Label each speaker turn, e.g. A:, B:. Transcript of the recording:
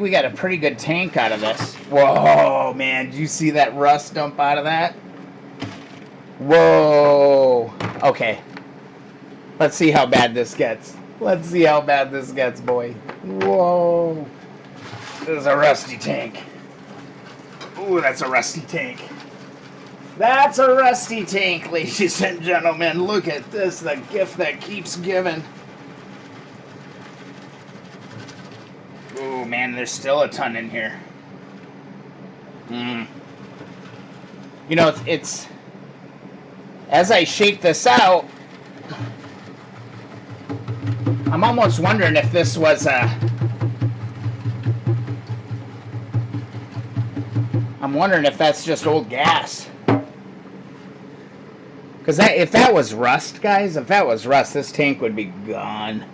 A: We got a pretty good tank out of this. Whoa, man. Did you see that rust dump out of that? Whoa. Okay. Let's see how bad this gets. Let's see how bad this gets, boy. Whoa. This is a rusty tank. Ooh, that's a rusty tank. That's a rusty tank, ladies and gentlemen. Look at this, the gift that keeps giving. Ooh, man, there's still a ton in here. You know, it's as I shake this out, I'm almost wondering if this was a... I'm wondering if that's just old gas. Because if that was rust, guys, if that was rust, this tank would be gone.